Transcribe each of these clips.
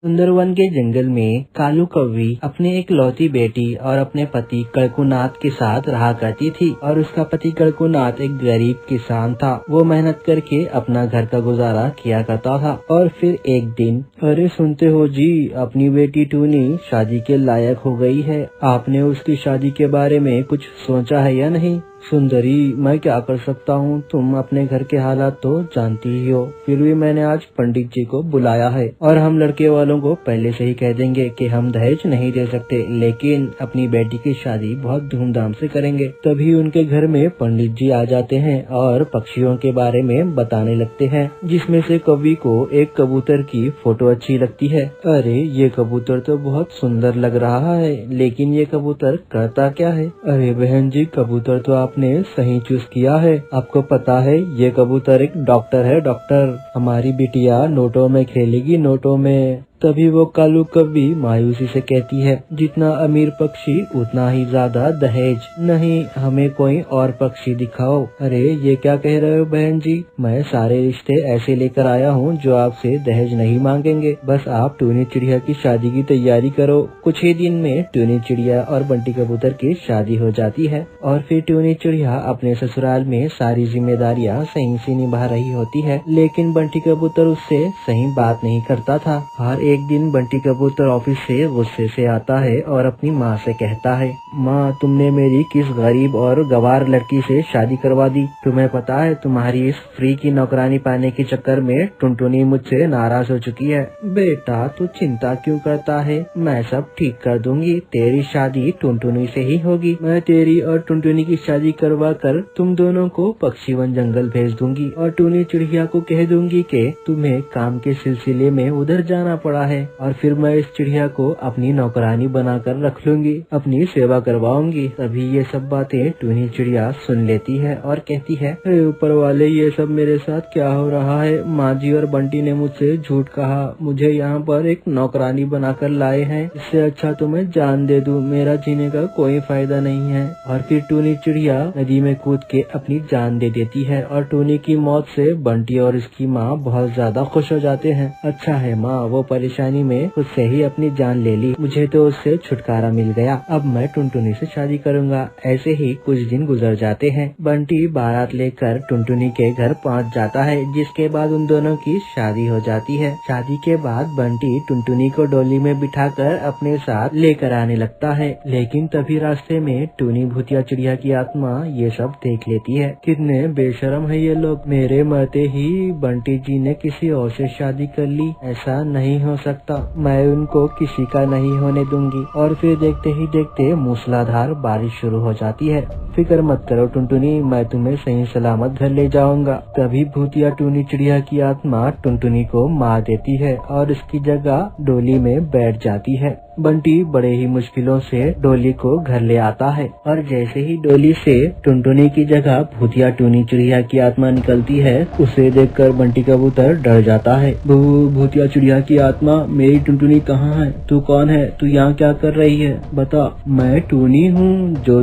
सुंदरवन के जंगल में कालू कौवी अपने एक लौती बेटी और अपने पति कड़कुनाथ के साथ रहा करती थी। और उसका पति कड़कुनाथ एक गरीब किसान था। वो मेहनत करके अपना घर का गुजारा किया करता था। और फिर एक दिन, अरे सुनते हो जी, अपनी बेटी टूनी शादी के लायक हो गई है। आपने उसकी शादी के बारे में कुछ सोचा है या नहीं? सुंदरी, मैं क्या कर सकता हूँ, तुम अपने घर के हालात तो जानती ही हो। फिर भी मैंने आज पंडित जी को बुलाया है और हम लड़के वालों को पहले से ही कह देंगे कि हम दहेज नहीं दे सकते, लेकिन अपनी बेटी की शादी बहुत धूमधाम से करेंगे। तभी उनके घर में पंडित जी आ जाते हैं और पक्षियों के बारे में बताने लगते हैं, जिसमें से कवि को एक कबूतर की फोटो अच्छी लगती है। अरे ये कबूतर तो बहुत सुंदर लग रहा है, लेकिन ये कबूतर करता क्या है? अरे बहन जी, कबूतर तो आपने सही चूज किया है। आपको पता है ये कबूतर एक डॉक्टर है, डॉक्टर। हमारी बिटिया नोटों में खेलेगी, नोटों में। तभी वो कालू कौवी मायूसी से कहती है, जितना अमीर पक्षी उतना ही ज्यादा दहेज। नहीं, हमें कोई और पक्षी दिखाओ। अरे ये क्या कह रहे हो बहन जी? मैं सारे रिश्ते ऐसे लेकर आया हूँ जो आपसे दहेज नहीं मांगेंगे। बस आप टूनी चिड़िया की शादी की तैयारी करो। कुछ ही दिन में टूनी चिड़िया और बंटी कबूतर की शादी हो जाती है। और फिर टूनी चिड़िया अपने ससुराल में सारी जिम्मेदारियाँ सही से निभा रही होती है, लेकिन बंटी कबूतर उससे सही बात नहीं करता था। हर एक दिन बंटी कबूतर ऑफिस से गुस्से से आता है और अपनी माँ से कहता है, माँ तुमने मेरी किस गरीब और गवार लड़की से शादी करवा दी? तुम्हें पता है तुम्हारी इस फ्री की नौकरानी पाने के चक्कर में टुनटुनी मुझसे नाराज हो चुकी है। बेटा तू चिंता क्यों करता है, मैं सब ठीक कर दूंगी। तेरी शादी टुनटुनी से ही होगी। मैं तेरी और टुनटुनी की शादी करवा कर तुम दोनों को पक्षीवन जंगल भेज दूंगी और टूनी चिड़िया को कह दूंगी कि तुम्हें काम के सिलसिले में उधर जाना पड़ा है, और फिर मैं इस चिड़िया को अपनी नौकरानी बनाकर रख लूंगी, अपनी सेवा करवाऊंगी। तभी ये सब बातें टूनी चिड़िया सुन लेती है और कहती है, अरे ऊपर वाले, ये सब मेरे साथ क्या हो रहा है? माँ जी और बंटी ने मुझसे झूठ कहा, मुझे यहाँ पर एक नौकरानी बनाकर लाए हैं। इससे अच्छा तो मैं जान दे दूं, मेरा जीने का कोई फायदा नहीं है। और फिर टूनी चिड़िया नदी में कूद के अपनी जान दे देती है और टूनी की मौत से बंटी और इसकी माँ बहुत ज्यादा खुश हो जाते हैं। अच्छा है माँ, वो परेशानी में खुद से ही अपनी जान ले ली, मुझे तो उससे छुटकारा मिल गया। अब मैं टुनटुनी से शादी करूंगा। ऐसे ही कुछ दिन गुजर जाते हैं। बंटी बारात लेकर टुनटुनी के घर पहुंच जाता है, जिसके बाद उन दोनों की शादी हो जाती है। शादी के बाद बंटी टुनटुनी को डोली में बिठाकर अपने साथ लेकर आने लगता है, लेकिन तभी रास्ते में टूनी भूतिया चिड़िया की आत्मा ये सब देख लेती है। कितने बेशरम है ये लोग, मेरे मरते ही बंटी जी ने किसी और से शादी कर ली। ऐसा नहीं हो सकता, मैं उनको किसी का नहीं होने दूंगी। और फिर देखते ही देखते मूसलाधार बारिश शुरू हो जाती है। फिक्र मत करो टुनटुनी, मैं तुम्हें सही सलामत घर ले जाऊंगा। तभी भूतिया टूनी चिड़िया की आत्मा टुनटुनी को मार देती है और इसकी जगह डोली में बैठ जाती है। बंटी बड़े ही मुश्किलों से डोली को घर ले आता है, और जैसे ही डोली से टुनटुनी की जगह भूतिया टूनी चिड़िया की आत्मा निकलती है, उसे देखकर बंटी कबूतर डर जाता है। भूतिया चिड़िया की आत्मा, मेरी टुनटुनी कहाँ है? तू कौन है? तू यहाँ क्या कर रही है? बता। मैं टूनी हूँ, जो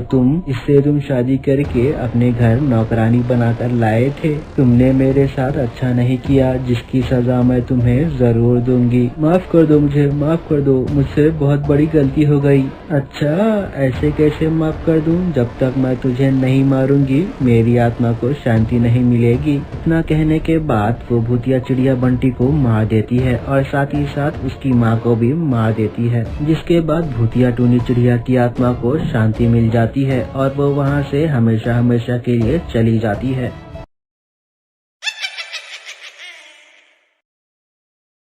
इससे तुम शादी करके अपने घर नौकरानी बनाकर लाए थे। तुमने मेरे साथ अच्छा नहीं किया, जिसकी सजा मैं तुम्हें जरूर दूंगी। माफ कर दो मुझे, माफ कर दो, मुझसे बहुत बड़ी गलती हो गई। अच्छा, ऐसे कैसे माफ कर दूं? जब तक मैं तुझे नहीं मारूंगी मेरी आत्मा को शांति नहीं मिलेगी। इतना कहने के बाद वो भूतिया चिड़िया बंटी को मार देती है और साथ ही साथ उसकी माँ को भी मार देती है, जिसके बाद भूतिया टूनी चिड़िया की आत्मा को शांति मिल जाती है और वो वहाँ से हमेशा हमेशा के लिए चली जाती है।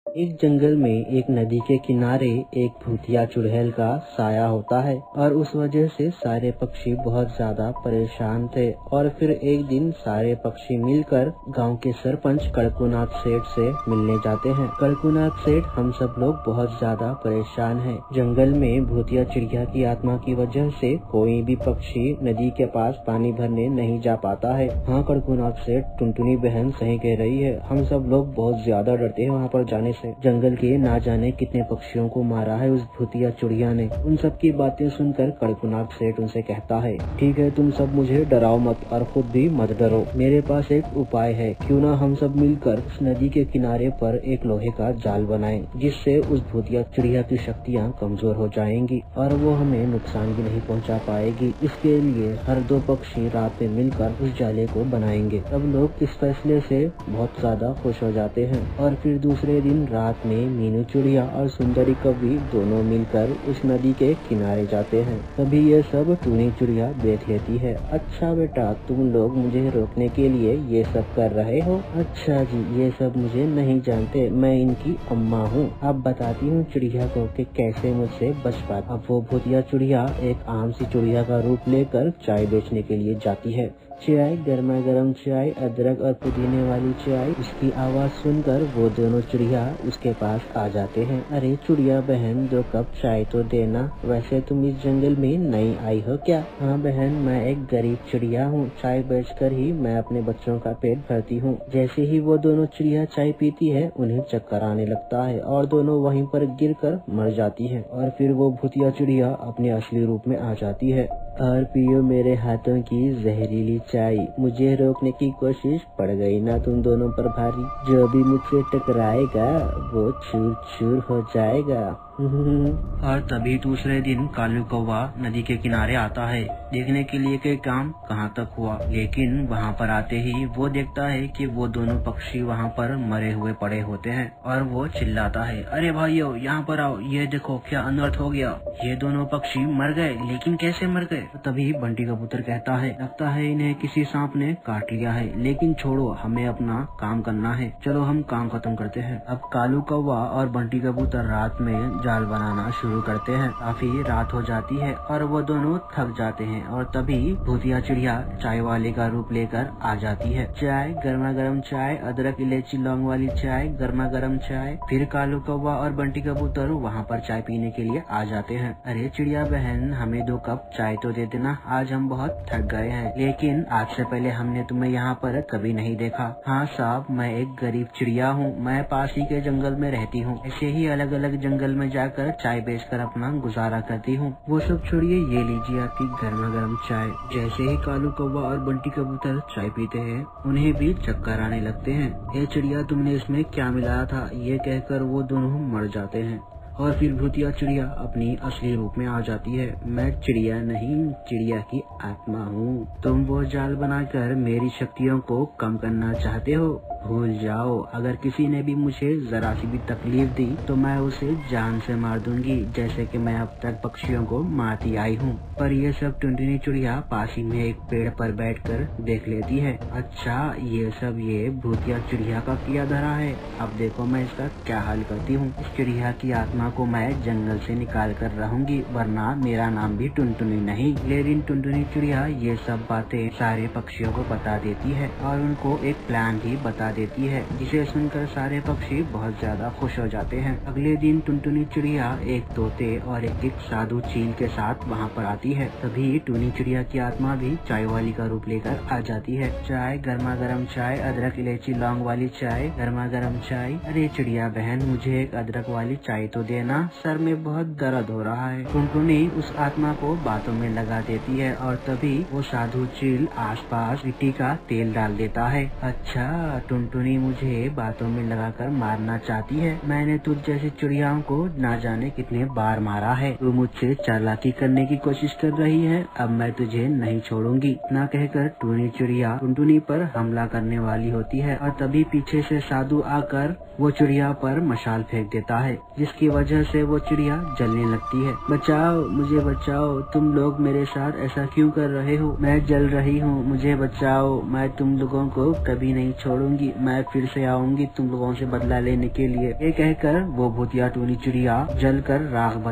इस जंगल में एक नदी के किनारे एक भूतिया चुड़ैल का साया होता है, और उस वजह से सारे पक्षी बहुत ज्यादा परेशान थे। और फिर एक दिन सारे पक्षी मिलकर गांव के सरपंच कड़कुनाथ सेठ से मिलने जाते हैं। कड़कुनाथ सेठ, हम सब लोग बहुत ज्यादा परेशान हैं। जंगल में भूतिया चिड़िया की आत्मा की वजह से कोई भी पक्षी नदी के पास पानी भरने नहीं जा पाता है। हाँ कड़कुनाथ सेठ, टुनटुनी बहन सही कह रही है, हम सब लोग बहुत ज्यादा डरते हैं वहाँ पर जाने से। से। जंगल के ना जाने कितने पक्षियों को मारा है उस भूतिया चिड़िया ने। उन सब की बातें सुनकर कड़कनाथ सेठ उनसे कहता है, ठीक है, तुम सब मुझे डराओ मत और खुद भी मत डरो। मेरे पास एक उपाय है, क्यों ना हम सब मिलकर उस नदी के किनारे पर एक लोहे का जाल बनाएं, जिससे उस भूतिया चिड़िया की शक्तियाँ कमजोर हो जाएंगी और वो हमें नुकसान भी नहीं पहुंचा पाएगी। इसके लिए हर दो पक्षी रात में मिलकर उस जाले को बनाएंगे। सब लोग इस फैसले से बहुत ज्यादा खुश हो जाते हैं और फिर दूसरे दिन रात में मीनू चिड़िया और सुंदरी कौवी दोनों मिलकर उस नदी के किनारे जाते हैं। तभी ये सब टूनी चिड़िया देख लेती है। अच्छा बेटा, तुम लोग मुझे रोकने के लिए ये सब कर रहे हो? अच्छा जी, ये सब मुझे नहीं जानते, मैं इनकी अम्मा हूँ। अब बताती हूँ चिड़िया को कि कैसे मुझसे बच पाता। अब वो भूतिया चिड़िया एक आम सी चिड़िया का रूप लेकर चाय बेचने के लिए जाती है। चाय, गर्मा गर्म चाय, अदरक और पुदीने वाली चाय। उसकी आवाज सुनकर वो दोनों चिड़िया उसके पास आ जाते हैं। अरे चिड़िया बहन, 2 कप चाय तो देना। वैसे तुम इस जंगल में नई आई हो क्या? हाँ बहन, मैं एक गरीब चिड़िया हूँ, चाय बेचकर ही मैं अपने बच्चों का पेट भरती हूँ। जैसे ही वो दोनों चिड़िया चाय पीती है, उन्हें चक्कर आने लगता है और दोनों वहीं पर गिरकर मर जाती है। और फिर वो भूतिया चिड़िया अपने असली रूप में आ जाती है। और पियो मेरे हाथों की जहरीली चाय। मुझे रोकने की कोशिश पड़ गई ना तुम दोनों पर भारी। जो भी मुझसे टकराएगा वो चूर चूर हो जाएगा। और तभी दूसरे दिन कालू कौवा नदी के किनारे आता है, देखने के लिए कि काम कहाँ तक हुआ। लेकिन वहाँ पर आते ही वो देखता है कि वो दोनों पक्षी वहाँ पर मरे हुए पड़े होते हैं और वो चिल्लाता है, अरे भाइयों, यहाँ पर आओ, ये देखो क्या अनर्थ हो गया। ये दोनों पक्षी मर गए, लेकिन कैसे मर गए? तभी बंटी कबूतर कहता है, लगता है इन्हें किसी सांप ने काट लिया है, लेकिन छोड़ो, हमें अपना काम करना है, चलो हम काम खत्म करते हैं। अब कालू कौवा और बंटी कबूतर रात में जाल बनाना शुरू करते हैं। काफी रात हो जाती है और वो दोनों थक जाते हैं और तभी भूतिया चिड़िया चाय वाले का रूप लेकर आ जाती है। चाय, गर्मा गर्म चाय, अदरक इलायची लौंग वाली चाय, गर्मा गर्म चाय। फिर कालू कौवा और बंटी कबूतर वहाँ पर चाय पीने के लिए आ जाते हैं। अरे चिड़िया बहन, हमें 2 कप चाय तो दे देना, आज हम बहुत थक गए हैं, लेकिन आज से पहले हमने तुम्हें यहाँ पर कभी नहीं देखा। हाँ साहब, मैं एक गरीब चिड़िया हूँ, मैं पास ही के जंगल में रहती हूँ, ऐसे ही अलग अलग जंगल में जाकर चाय बेचकर अपना गुजारा करती हूँ। वो सब छोड़िए, ये लीजिए आपकी गर्मा गर्म चाय। जैसे ही कालू कौवा और बंटी कबूतर चाय पीते हैं, उन्हें भी चक्कर आने लगते हैं। ए चिड़िया, तुमने इसमें क्या मिलाया था? ये कहकर वो दोनों मर जाते हैं और फिर भूतिया चिड़िया अपनी असली रूप में आ जाती है। मैं चिड़िया नहीं, चिड़िया की आत्मा हूँ। तुम वो जाल बनाकर मेरी शक्तियों को कम करना चाहते हो? भूल जाओ, अगर किसी ने भी मुझे जरा सी भी तकलीफ दी तो मैं उसे जान से मार दूंगी, जैसे कि मैं अब तक पक्षियों को मारती आई हूँ। पर ये सब टुनटुनी चिड़िया पास ही में एक पेड़ पर बैठकर देख लेती है। अच्छा, ये सब ये भूतिया चिड़िया का किया धरा है, अब देखो मैं इसका क्या हाल करती हूँ। इस चिड़िया की आत्मा को मैं जंगल से निकाल कर रहूंगी, वरना मेरा नाम भी टुनटुनी नहीं। लेकिन टुनटुनी चिड़िया ये सब बातें सारे पक्षियों को बता देती है और उनको एक प्लान भी बता देती है, जिसे सुनकर सारे पक्षी बहुत ज्यादा खुश हो जाते हैं। अगले दिन टुनटुनी चिड़िया एक तोते और एक साधु चील के साथ वहाँ पर आती है। तभी टुनी चिड़िया की आत्मा भी चाय वाली का रूप लेकर आ जाती है। चाय, गर्मा गर्म चाय, अदरक इलायची लौंग वाली चाय, गर्मा गर्म चाय। अरे चिड़िया बहन, मुझे एक अदरक वाली चाय तो देना, सर में बहुत दर्द हो रहा है। टुनटुनी उस आत्मा को बातों में लगा देती है और तभी वो साधु चील आसपास मिट्टी का तेल डाल देता है। अच्छा, टुनटुनी मुझे बातों में लगाकर मारना चाहती है। मैंने तुझ जैसी चिड़ियाओं को ना जाने कितने बार मारा है। तू मुझसे चालाकी करने की कोशिश कर रही है, अब मैं तुझे नहीं छोड़ूंगी। ना कहकर टूनी चिड़िया टुनटुनी पर हमला करने वाली होती है और तभी पीछे से साधु आकर वो चिड़िया पर मशाल फेंक देता है, जिसकी वजह से वो चिड़िया जलने लगती है। बचाओ, मुझे बचाओ, तुम लोग मेरे साथ ऐसा क्यों कर रहे हो? मैं जल रही हूँ, मुझे बचाओ, मैं तुम लोगों को कभी नहीं छोड़ूंगी, मैं फिर से आऊंगी तुम लोगों से बदला लेने के लिए। ये कहकर वो भूतिया टूनी चिड़िया जलकर राख बन